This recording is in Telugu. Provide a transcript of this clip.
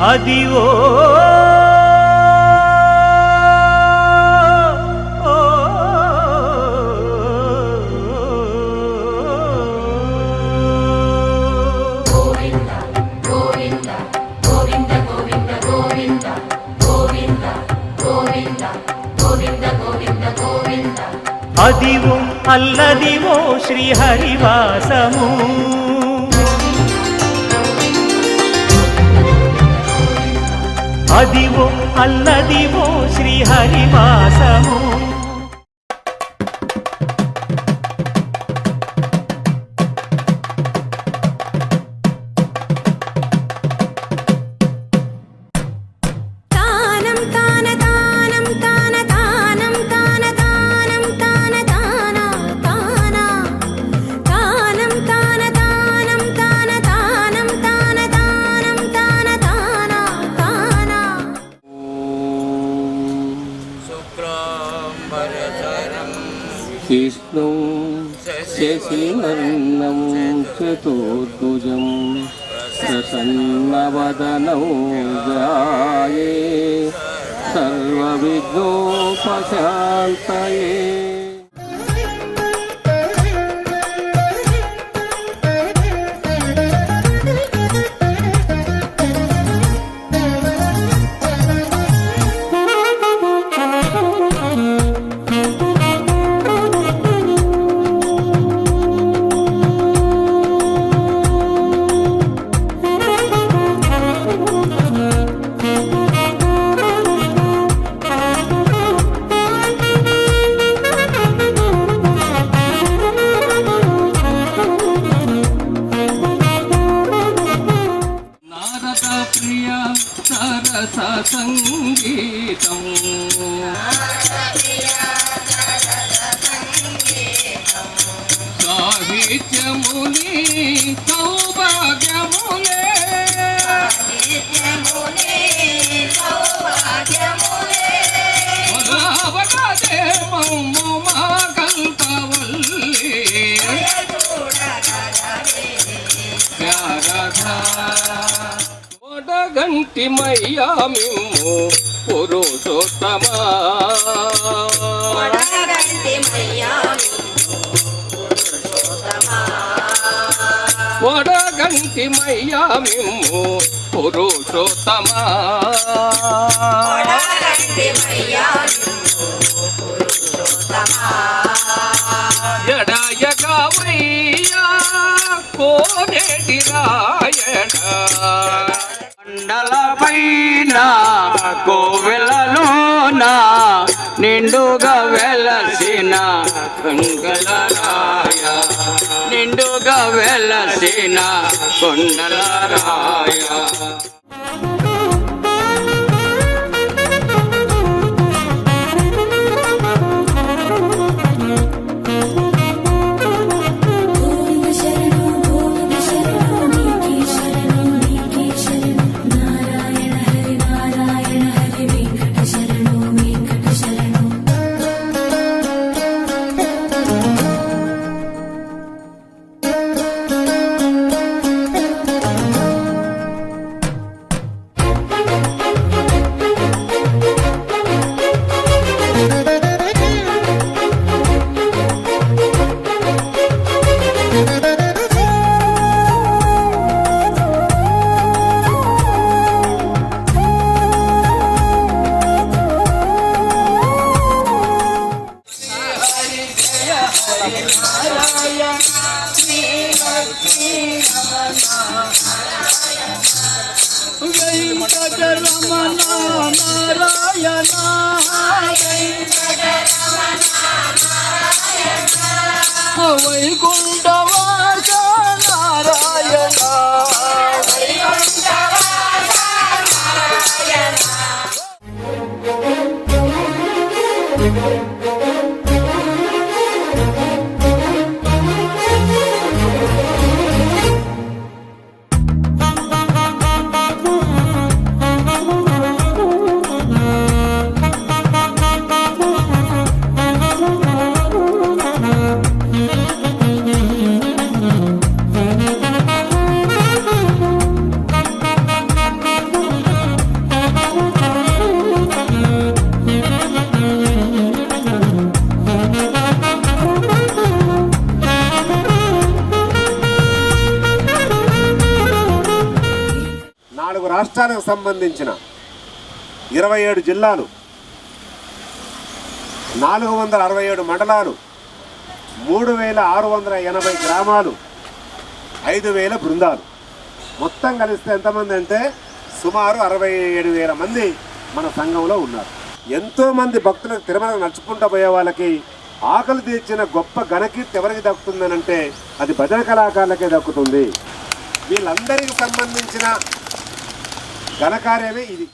అదివో అదివో అల్లదివో శ్రీహరివాసము అదివో అల్లదివో శ్రీహరివాసము విష్ణు శశివర్ణం చతుర్భుజం ప్రసన్నవదనౌ ధ్యాయే సర్వవిఘ్నోపశాంతయే. సరస సంగీతం సాహిత్యముని సౌభాగ్యములే గంటి మయ్యా మిమ్ము పురుషోత్తమా వడగంటి మయ్యా మిమ్ము పురుషోత్తమా ఎడయగవయ్యా కోనేటి రాయణ కొండలపైన కోవెలలోన నిండుగా వెలసిన కొండలరాయ నిండుగా వెలసిన కొండలరాయ. వైకుంఠవాస నారాయణ సంబంధించిన 27 జిల్లాలు, 467 మండలాలు, 3680 గ్రామాలు, 5000 బృందాలు. మొత్తం కలిస్తే ఎంతమంది అంటే సుమారు 67,000 మంది మన సంఘంలో ఉన్నారు. ఎంతోమంది భక్తులకు తిరుమలకు నడుచుకుంటూ పోయే వాళ్ళకి ఆకలి తీర్చిన గొప్ప ఘనకీర్తి ఎవరికి దక్కుతుందనంటే అది భజన కళాకారులకే దక్కుతుంది. వీళ్ళందరికీ సంబంధించిన ఘనకార్యమే ఇది.